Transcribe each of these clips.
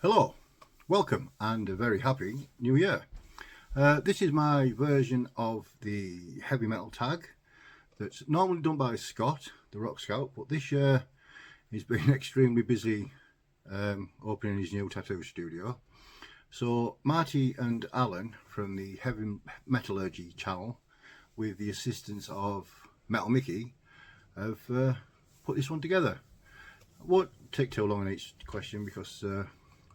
Hello, welcome and a very happy new year. This is my version of the heavy metal tag that's normally done by Scott, the Rock Scout, but this year he's been extremely busy opening his new tattoo studio. So Marty and Alan from the Heavy Metallurgy channel, with the assistance of Metal Mickey, have put this one together. It won't take too long on each question because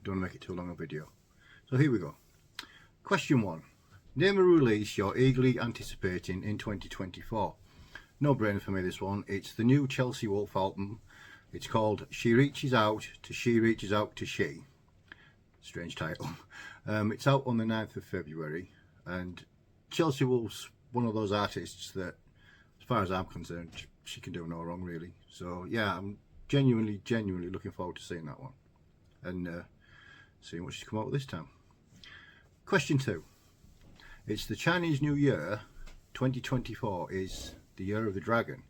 don't make it too long a video. So here we go. Question 1. Name a release you're eagerly anticipating in 2024. No brainer for me, this one. It's the new Chelsea Wolf album. It's called She Reaches Out to She Reaches Out to She. Strange title. It's out on the 9th of February, and Chelsea Wolf's one of those artists that, as far as I'm concerned, she can do no wrong, really. So yeah, I'm genuinely looking forward to seeing that one and seeing what she's come out with this time. Question 2. It's the Chinese New Year. 2024 is the year of the dragon.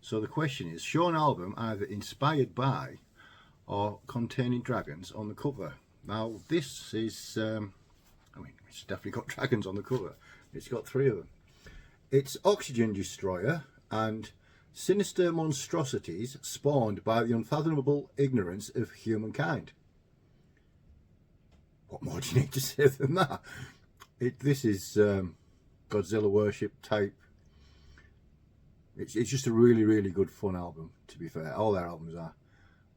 So the question is, show an album either inspired by or containing dragons on the cover. Now this is, it's definitely got dragons on the cover. It's got 3 of them. It's Oxygen Destroyer and Sinister Monstrosities Spawned by the Unfathomable Ignorance of Humankind. What more do you need to say than that? This is Godzilla worship type. It's just a really good fun album, to be fair. All their albums are.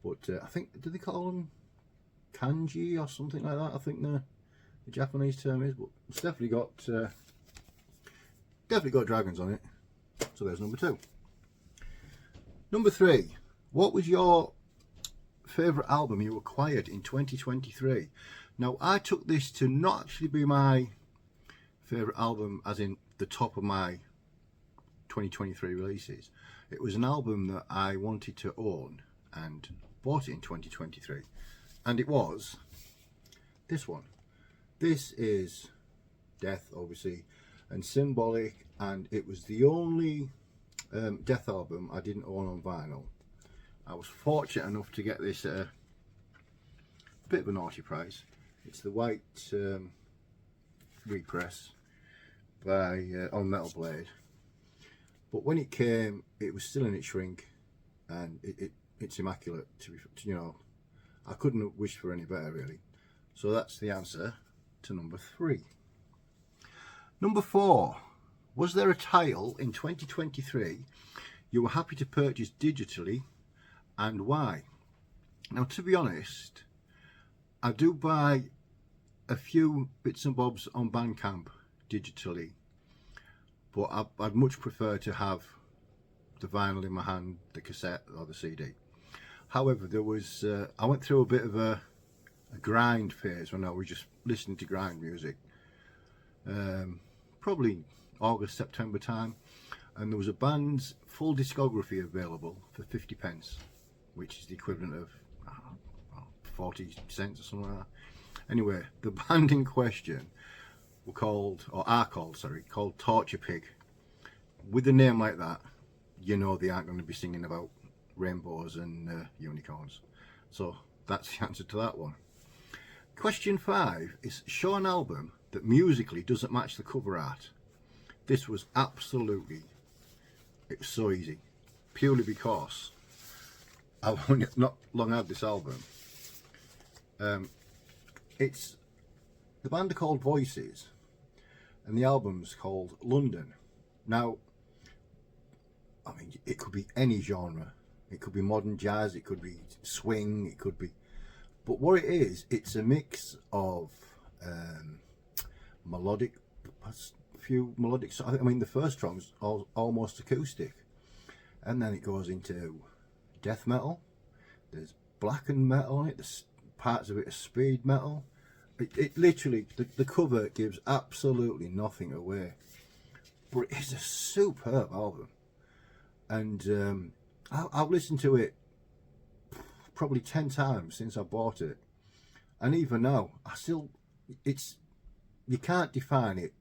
But I think, do they call them kanji or something like that? I think the Japanese term is. But it's definitely got dragons on it. So there's number 2. Number 3. What was your favourite album you acquired in 2023? Now, I took this to not actually be my favourite album as in the top of my 2023 releases. It was an album that I wanted to own and bought it in 2023, and it was this one. This is Death, obviously, and Symbolic, and it was the only Death album I didn't own on vinyl. I was fortunate enough to get this at a bit of a naughty price. It's the white repress by on Metal Blade, but when it came, it was still in its shrink, and it's immaculate. I couldn't have wished for any better, really. So that's the answer to number 3. Number 4. Was there a title in 2023 you were happy to purchase digitally, and why? Now, to be honest, I do buy a few bits and bobs on Bandcamp digitally, but I'd much prefer to have the vinyl in my hand, the cassette or the CD. However, there was I went through a bit of a grind phase when I was just listening to grind music, probably August, September time, and there was a band's full discography available for 50p, which is the equivalent of 40 cents or something like that. Anyway, the band in question are called Torture Pig. With a name like that, you know they aren't going to be singing about rainbows and unicorns. So that's the answer to that one. Question 5 is, show an album that musically doesn't match the cover art. This was it was so easy, purely because I've not long had this album. It's the band are called Voices, and the album's called London. Now, I mean, it could be any genre. It could be modern jazz, it could be swing, it could be... But what it is, it's a mix of melodic, a few melodic... I mean, the first song's almost acoustic. And then it goes into death metal. There's blackened metal on it. There's parts of it are speed metal. It literally, the cover gives absolutely nothing away. But it's a superb album. And I've listened to it probably 10 times since I bought it. And even now, you can't define it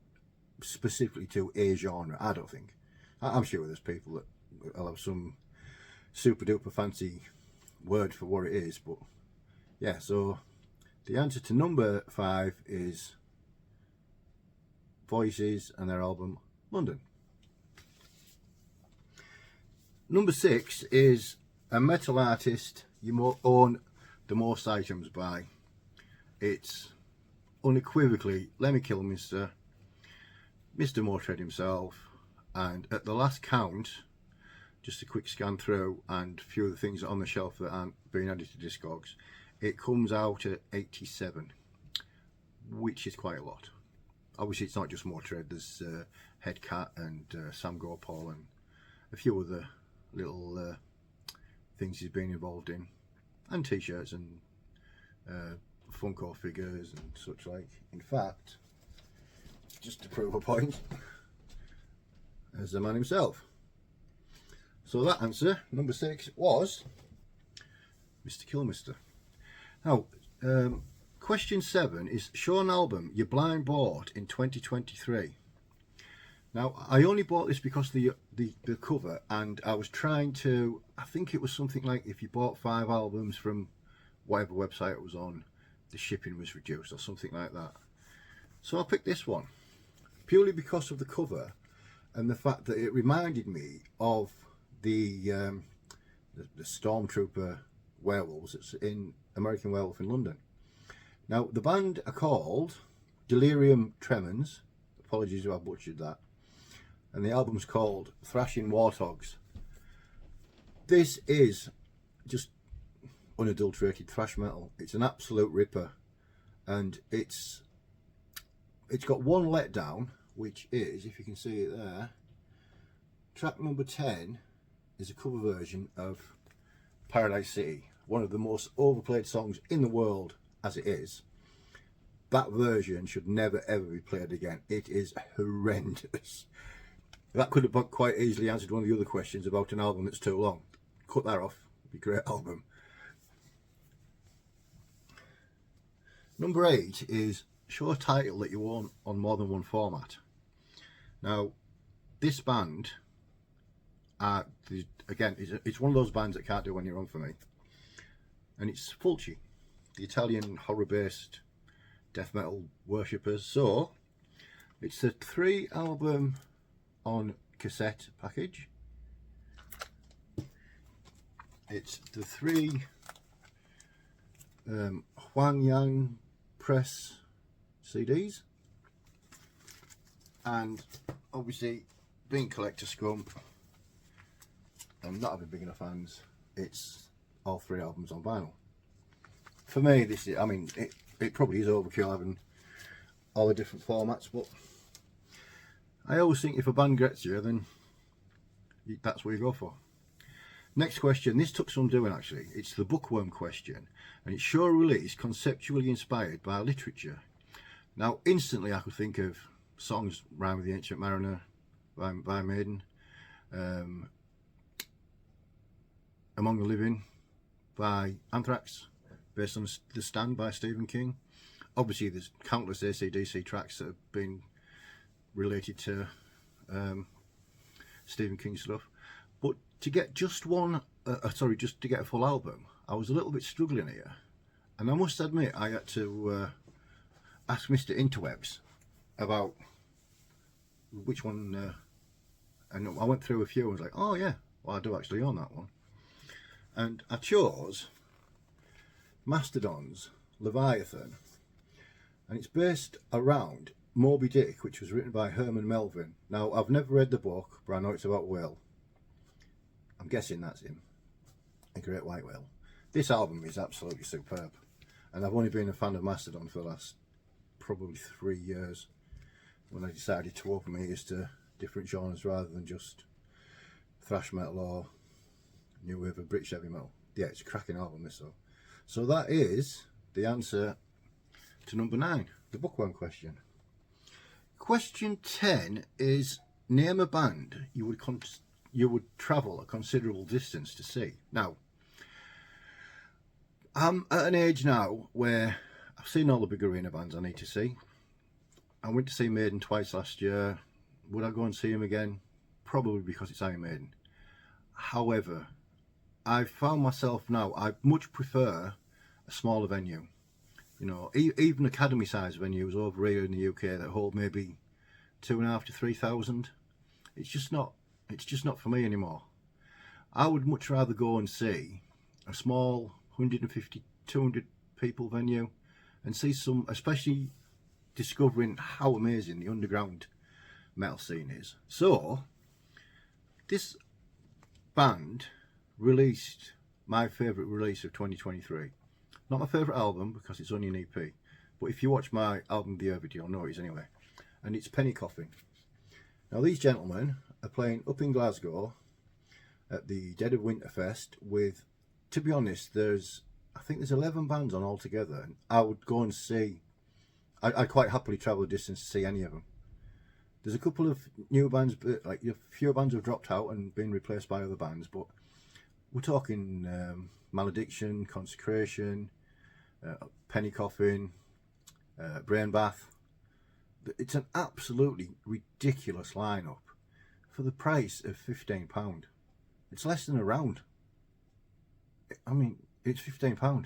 specifically to a genre, I don't think. I'm sure there's people that will have some super duper fancy word for what it is, but yeah, so The answer to number 5 is Voices and their album London. Number 6 is a metal artist you own the most items by. It's unequivocally Lemmy Kilmister, Mr. Motörhead himself, and at the last count, just a quick scan through and a few of the things on the shelf that aren't being added to Discogs, it comes out at 87, which is quite a lot. Obviously it's not just Motörhead, there's Headcat and Sam Gopal and a few other little things he's been involved in, and t-shirts and Funko figures and such like. In fact, just to prove a point, as the man himself. So that answer, number 6, was Mr. Kilmister. Now, question 7 is, show an album you blind bought in 2023. Now, I only bought this because of the cover, and I was trying to, I think it was something like if you bought 5 albums from whatever website it was on, the shipping was reduced or something like that. So I picked this one, purely because of the cover and the fact that it reminded me of the Stormtrooper Werewolves. It's in American Werewolf in London. Now, the band are called Delirium Tremens. Apologies if I butchered that. And the album's called Thrashing Warthogs. This is just unadulterated thrash metal. It's an absolute ripper, and it's got one letdown, which is, if you can see it there, track number 10 is a cover version of Paradise City, one of the most overplayed songs in the world as it is. That version should never ever be played again. It is horrendous. That could have quite easily answered one of the other questions about an album that's too long. Cut that off. It'd be a great album. Number 8 is show a title that you own on more than one format. Now, this band, again, it's one of those bands that can't do any wrong for me. And it's Fulci, the Italian horror-based death metal worshippers. So, it's a 3-album on cassette package. It's the 3 Huang Yang press CDs, and obviously being collector scum and not having big enough hands, it's all 3 albums on vinyl. For me, this is, I mean, it probably is overkill having all the different formats, but I always think if a band gets you, then that's what you go for. Next question, this took some doing actually. It's the bookworm question, and it's show a release conceptually inspired by literature. Now, instantly I could think of songs Rhyme with the Ancient Mariner by Maiden, Among the Living by Anthrax, based on The Stand by Stephen King. Obviously there's countless AC/DC tracks that have been related to Stephen King stuff, but to get just just to get a full album, I was a little bit struggling here, and I must admit I had to ask Mr. Interwebs about which one, and I went through a few and was like, oh yeah, well I do actually own that one, and I chose Mastodon's Leviathan, and it's based around Moby Dick, which was written by Herman Melville. Now, I've never read the book, but I know it's about whale. I'm guessing that's him, a great white whale. This album is absolutely superb, and I've only been a fan of Mastodon for the last probably 3 years, when I decided to open my ears to different genres rather than just thrash metal or new wave of British heavy metal. Yeah, it's a cracking album, this though. So that is the answer to number 9, the bookworm question. Question 10 is name a band you would travel a considerable distance to see. Now, I'm at an age now where I've seen all the big arena bands I need to see. I went to see Maiden twice last year. Would I go and see them again? Probably, because it's Iron Maiden. However, I've found myself now, I much prefer a smaller venue. You know, even academy size venues over here in the UK that hold maybe 2,500 to 3,000. It's just not. It's just not for me anymore. I would much rather go and see a small 150, 200 people venue and see some, especially discovering how amazing the underground metal scene is. So, this band released my favourite release of 2023. Not my favourite album because it's only an EP, but if you watch my album The Year video, you'll know it is anyway. And it's Penny Coffin. Now these gentlemen are playing up in Glasgow at the Dead of Winter Fest with, to be honest, I think there's 11 bands on altogether, and I would go and see, I'd quite happily travel a distance to see any of them. There's a couple of new bands, like a few bands have dropped out and been replaced by other bands, but we're talking Malediction, Consecration, Penny Coffin, Brain Bath. It's an absolutely ridiculous lineup for the price of £15. It's less than a round. I mean, it's £15.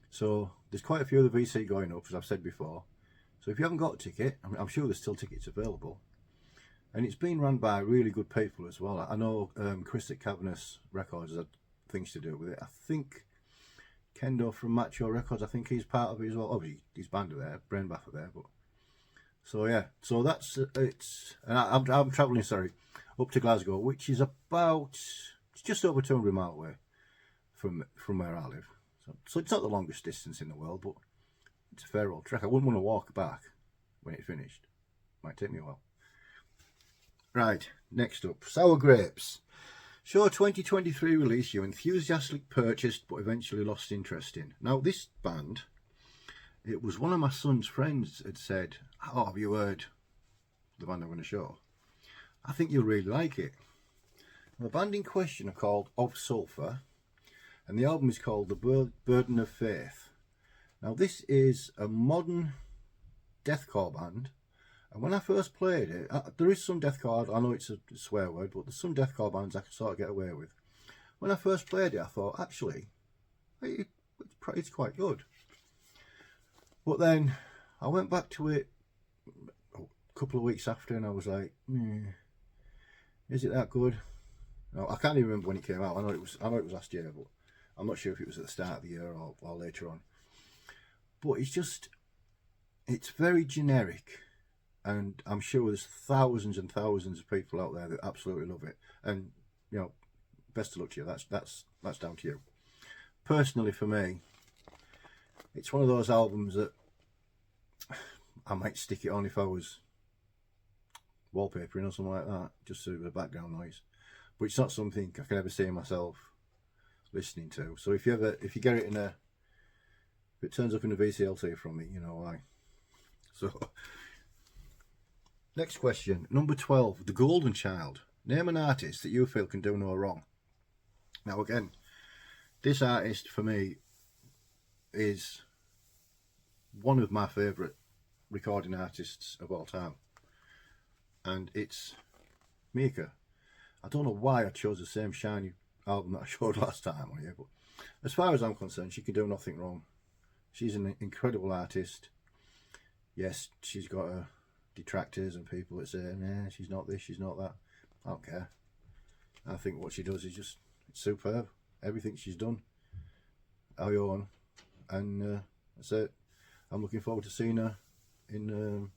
So there's quite a few of the VC going up, as I've said before. So if you haven't got a ticket, I'm sure there's still tickets available. And it's been run by really good people as well. I know Chris at Cavernous Records has had things to do with it. I think Kendo from Macho Records, I think he's part of it as well. Obviously, his band are there, Brain Bath are there. But so yeah, so that's it's. And I'm travelling, up to Glasgow, which is it's just over 200 miles away from where I live. So it's not the longest distance in the world, but it's a fair old trek. I wouldn't want to walk back when it finished. Might take me a while. Right, next up, Sour Grapes. Show 2023 release you enthusiastically purchased but eventually lost interest in. Now this band, it was one of my son's friends had said, "Oh, have you heard the band I'm going to show? I think you'll really like it." The band in question are called Of Sulphur, and the album is called The Burden of Faith. Now this is a modern deathcore band, and when I first played it, there is some deathcore, I know it's a swear word, but there's some deathcore bands I can sort of get away with. When I first played it, I thought, actually, it's quite good. But then I went back to it a couple of weeks after, and I was like, is it that good? No, I can't even remember when it came out. I know it was last year, but I'm not sure if it was at the start of the year or later on. But it's very generic, and I'm sure there's thousands and thousands of people out there that absolutely love it. And you know, best of luck to you. That's down to you. Personally, for me, it's one of those albums that I might stick it on if I was wallpapering or something like that, just so the background noise. But it's not something I can ever see myself listening to. So if you get it if it turns up in a VCLT from me, you know why. So next question, number 12, The Golden Child. Name an artist that you feel can do no wrong. Now again, this artist for me is one of my favourite recording artists of all time, and it's Mika. I don't know why I chose the same shiny album that I showed last time on here, but as far as I'm concerned, she can do nothing wrong. She's an incredible artist. Yes, she's got her detractors and people that say, nah, she's not this, she's not that. I don't care. I think what she does is just superb. Everything she's done, I own, and that's it. I'm looking forward to seeing her in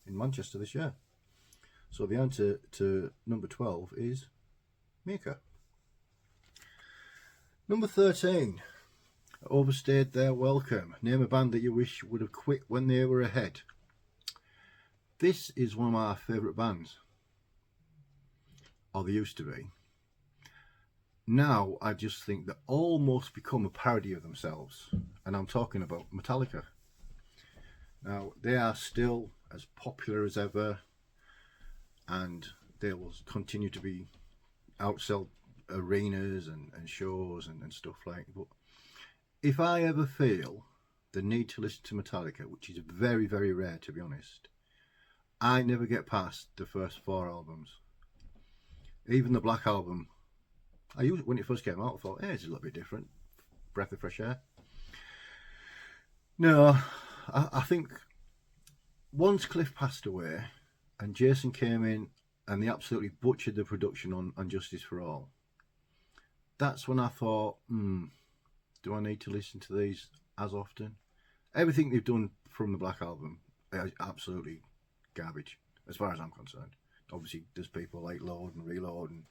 Manchester this year. So the answer to number 12 is Mika. Number 13, Overstayed Their Welcome. Name a band that you wish would have quit when they were ahead. This is one of my favourite bands, or they used to be. Now I just think they almost become a parody of themselves, and I'm talking about Metallica. Now they are still as popular as ever, and they will continue to be outsell arenas and shows and stuff like that. But if I ever feel the need to listen to Metallica, which is very, very rare to be honest, I never get past the first 4 albums. Even the Black Album, when it first came out, I thought, hey, it's a little bit different. Breath of fresh air. No, I think once Cliff passed away and Jason came in and they absolutely butchered the production on Justice for All, that's when I thought, do I need to listen to these as often? Everything they've done from the Black Album is absolutely garbage, as far as I'm concerned. Obviously, there's people like Load and Reload, and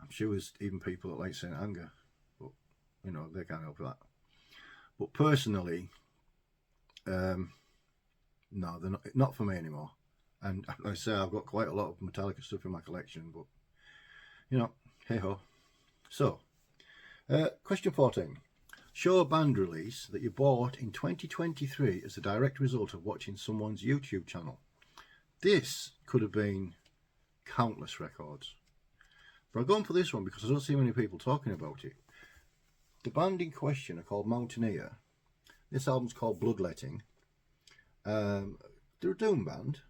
I'm sure there's even people that like Saint Anger, but you know, they can't help that. But personally, no, they're not for me anymore. And like I say, I've got quite a lot of Metallica stuff in my collection, but you know, hey ho. So, question 14. Show a band release that you bought in 2023 as a direct result of watching someone's YouTube channel. This could have been countless records, but I've gone for this one because I don't see many people talking about it. The band in question are called Mountaineer. This album's called Bloodletting. They're a doom band,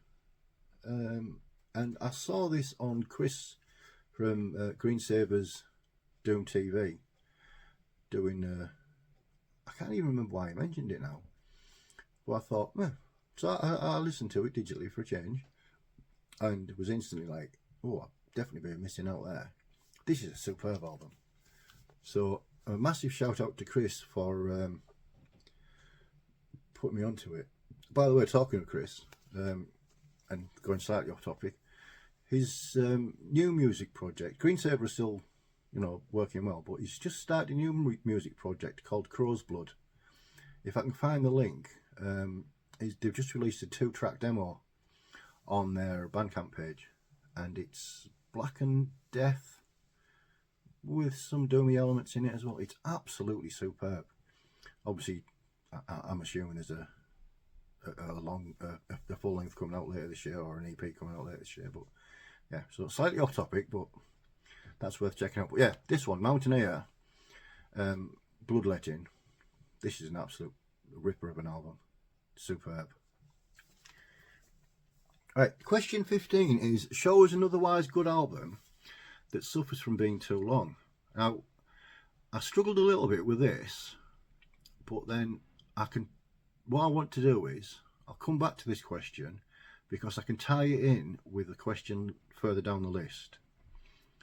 and I saw this on Chris from Green Sabers Doom TV doing. I can't even remember why he mentioned it now, but I thought, so I listened to it digitally for a change, and was instantly like, oh, I've definitely been missing out there. This is a superb album. So a massive shout out to Chris for putting me onto it. By the way, talking to Chris, and going slightly off topic, his new music project, Green Saber is still, you know, working well, but he's just started a new music project called Crow's Blood. If I can find the link, they've just released a 2-track demo on their Bandcamp page, and it's black and death with some doomy elements in it as well. It's absolutely superb. Obviously, I'm assuming there's a full length coming out later this year, or an EP coming out later this year. But yeah, so slightly off topic, but that's worth checking out. But yeah, this one, Mountaineer, Bloodletting. This is an absolute ripper of an album. Superb. Right, question 15 is, show us an otherwise good album that suffers from being too long. Now, I struggled a little bit with this, but then what I want to do is, I'll come back to this question because I can tie it in with a question further down the list.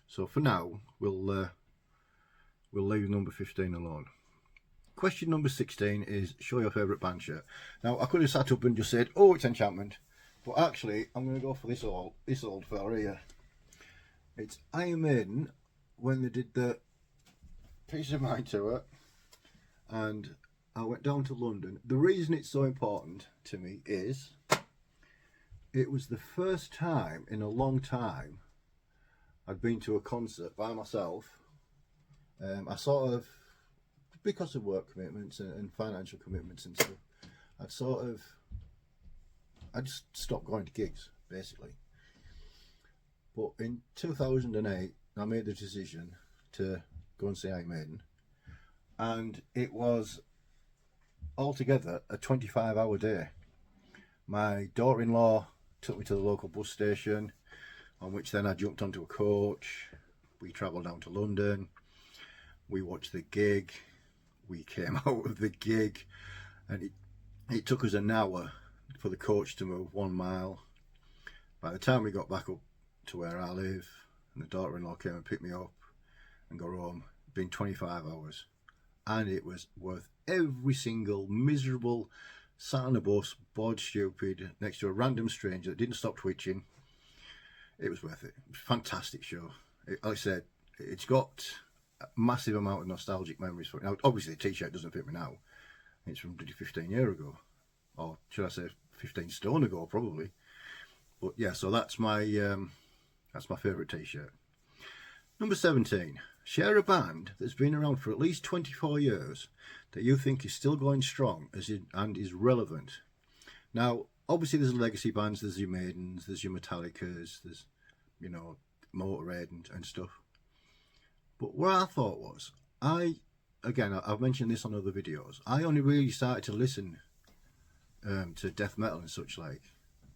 So for now, we'll leave number 15 alone. Question number 16 is, show your favourite band shirt. Now, I could have sat up and just said, oh, it's Enchantment, but actually, I'm going to go for this old fella here. It's Iron Maiden when they did the Piece of Mind tour, and I went down to London. The reason it's so important to me is it was the first time in a long time I'd been to a concert by myself. I sort of, because of work commitments and financial commitments and stuff, I just stopped going to gigs, basically. But in 2008, I made the decision to go and see Iron Maiden, and it was altogether a 25-hour day. My daughter-in-law took me to the local bus station, on which then I jumped onto a coach. We travelled down to London. We watched the gig. We came out of the gig, and it took us an hour for the coach to move 1 mile. By the time we got back up to where I live, and the daughter-in-law came and picked me up and got home, it'd been 25 hours. And it was worth every single miserable sat on a bus, bored stupid, next to a random stranger that didn't stop twitching. It was worth it. Fantastic show. Like I said, it's got a massive amount of nostalgic memories for it. Now, obviously, the t-shirt doesn't fit me now. It's from 15 years ago. Or should I say 15 stone ago, probably. But yeah, so that's my favourite t-shirt. Number 17. Share a band that's been around for at least 24 years that you think is still going strong and is relevant. Now, obviously there's legacy bands, there's your Maidens, there's your Metallicas, there's, you know, Motorhead and stuff. But what I thought was, I've mentioned this on other videos, I only really started to listen to death metal and such like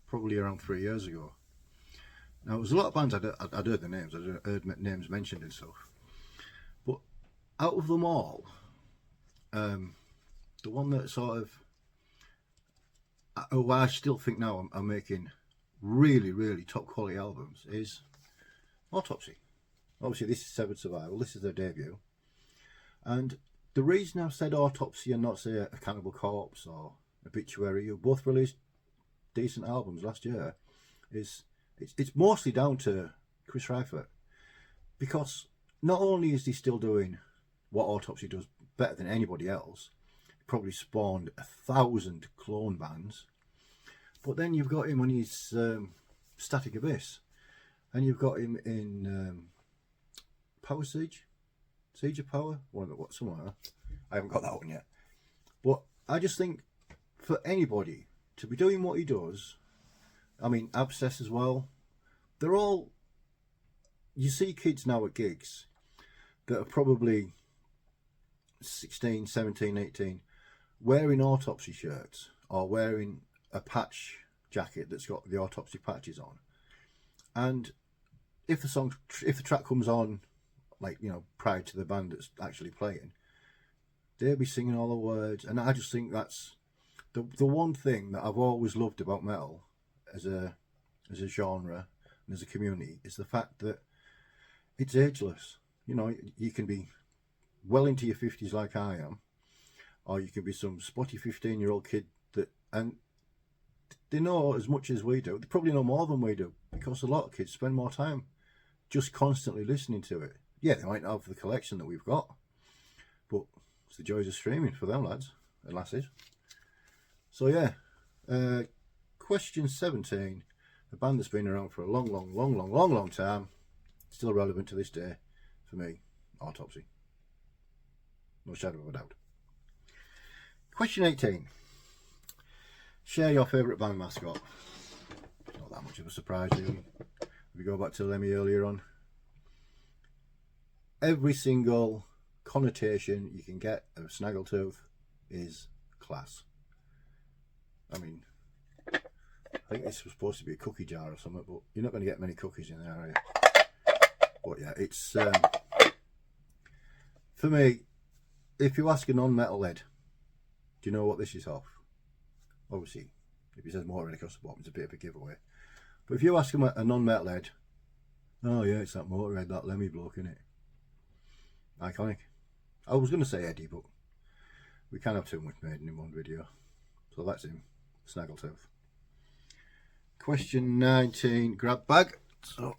probably around 3 years ago. Now, there was a lot of bands I'd heard the names, I'd heard names mentioned and stuff. But out of them all, the one that sort of who I still think now are making really, really top quality albums is Autopsy. Obviously, this is Severed Survival. This is their debut. And the reason I've said Autopsy and not, say, a Cannibal Corpse or Obituary, who both released decent albums last year, is it's mostly down to Chris Reifert. Because not only is he still doing what Autopsy does better than anybody else, he probably spawned 1,000 clone bands, but then you've got him on his Static Abyss, and you've got him in Power Siege of Power, somewhere. I haven't got that one yet. But I just think for anybody to be doing what he does, I mean, Abscess as well, they're all, you see kids now at gigs that are probably 16, 17, 18, wearing Autopsy shirts or wearing a patch jacket that's got the Autopsy patches on. And if the track comes on, like, you know, prior to the band that's actually playing, they'll be singing all the words. And I just think that's the one thing that I've always loved about metal as a genre and as a community, is the fact that it's ageless. You know, you can be well into your 50s like I am, or you can be some spotty 15-year-old kid and they know as much as we do. They probably know more than we do, because a lot of kids spend more time just constantly listening to it. Yeah, they might not have the collection that we've got, but it's the joys of streaming for them lads and lasses. So yeah, question 17, a band that's been around for a long time, still relevant to this day for me, Autopsy. No shadow of a doubt. Question 18. Share your favourite band mascot. Not that much of a surprise, really. If we go back to Lemmy earlier on, every single connotation you can get of Snaggletooth is class. I mean, I think this was supposed to be a cookie jar or something, but you're not going to get many cookies in there, are you? But yeah, it's for me, if you ask a non-metal head, do you know what this is off? Obviously, if he says Motorhead across the bottom, it's a bit of a giveaway. But if you ask him a non-metal head, oh yeah, it's that Motorhead, that Lemmy bloke, innit? Iconic. I was going to say Eddie, but we can't have too much Maiden in one video. So that's him, Snaggletooth. Question 19, grab bag. So,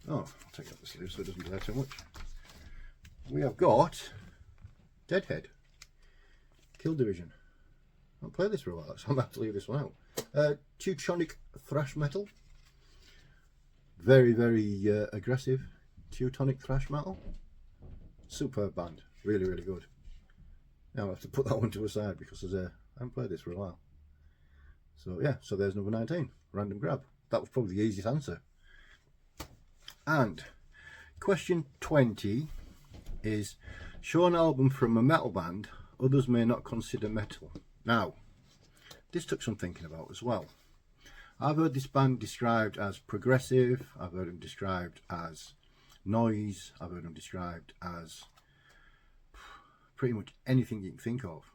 I'll take out the sleeve so it doesn't glare too much. We have got Deadhead, Kill Division. I haven't played this for a while, so I'm going to have to leave this one out. Teutonic thrash metal. Very, very aggressive Teutonic thrash metal. Superb band. Really, really good. Now I have to put that one to a side because I haven't played this for a while. So yeah, so there's number 19. Random grab. That was probably the easiest answer. And question 20 is, show an album from a metal band others may not consider metal. Now, this took some thinking about as well. I've heard this band described as progressive, I've heard them described as noise, I've heard them described as pretty much anything you can think of.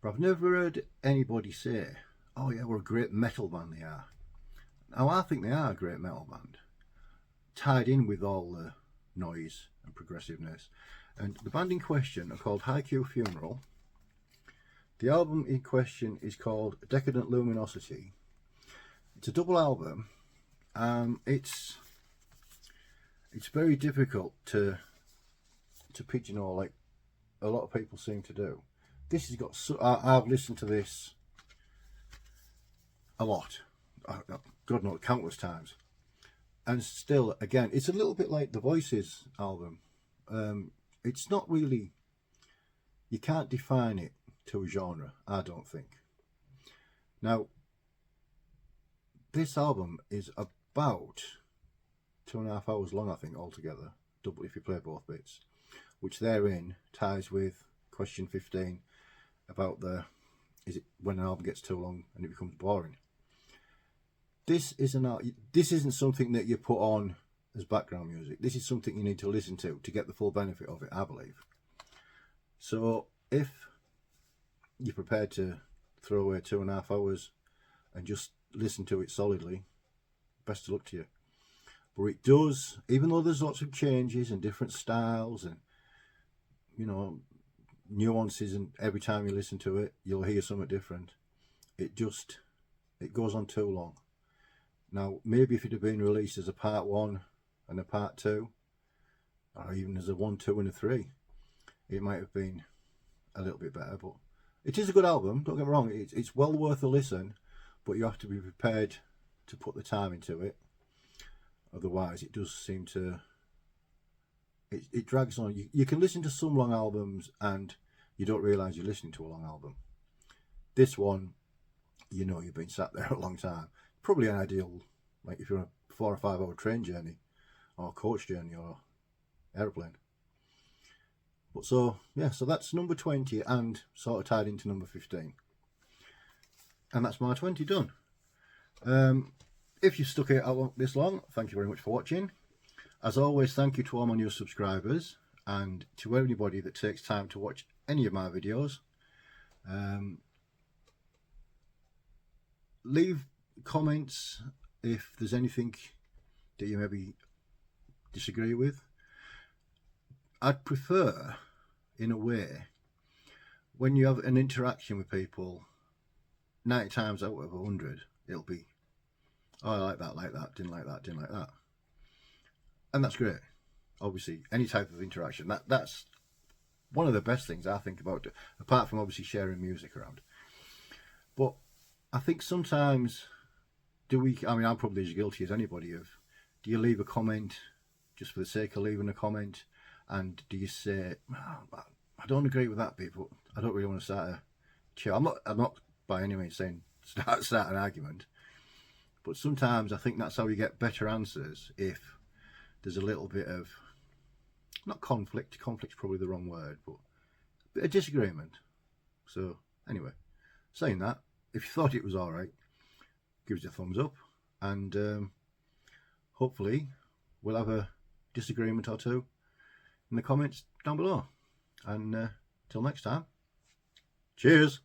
But I've never heard anybody say, oh yeah, we're a great metal band, they are. Now I think they are a great metal band, tied in with all the noise and progressiveness. And the band in question are called Haiku Funeral. The album in question is called Decadent Luminosity. It's a double album. It's very difficult to pigeonhole like a lot of people seem to do. This has got I've listened to this a lot. God knows, countless times. And still, again, it's a little bit like the Voices album. It's not really, you can't define it to a genre, I don't think. Now, this album is about 2.5 hours long, I think, altogether, double if you play both bits, which therein ties with question 15 about is it when an album gets too long and it becomes boring. This isn't something that you put on as background music. This is something you need to listen to get the full benefit of it, I believe. So if you're prepared to throw away 2.5 hours and just listen to it solidly, best of luck to you. But it does, even though there's lots of changes and different styles and, you know, nuances, and every time you listen to it you'll hear something different, it goes on too long. Now maybe if it had been released as a part 1 and a part 2, or even as a 1, 2 and a 3, it might have been a little bit better. But it is a good album, don't get me wrong, it's well worth a listen, but you have to be prepared to put the time into it. Otherwise it does seem to, it drags on. You can listen to some long albums and you don't realise you're listening to a long album. This one, you know, you've been sat there a long time. Probably an ideal, like if you're on a 4 or 5 hour train journey or coach journey or aeroplane. But so yeah, so that's number 20 and sort of tied into number 15, and that's my 20 done. If you stuck it out this long, thank you very much for watching. As always, thank you to all my new subscribers and to anybody that takes time to watch any of my videos. Leave comments if there's anything that you maybe disagree with. I'd prefer, in a way, when you have an interaction with people, 90 times out of 100 it'll be, oh, I like that, didn't like that, and that's great. Obviously any type of interaction, that's one of the best things I think about, apart from obviously sharing music around. But I think sometimes, I'm probably as guilty as anybody of, do you leave a comment just for the sake of leaving a comment, and do you say, oh, I don't agree with that bit, but I don't really want to start a chat. I'm not by any means saying start an argument, but sometimes I think that's how you get better answers, if there's a little bit of, not conflict's probably the wrong word, but a bit of disagreement. So anyway, saying that, if you thought it was alright, give us a thumbs up, and hopefully we'll have a disagreement or two in the comments down below. And till next time, cheers.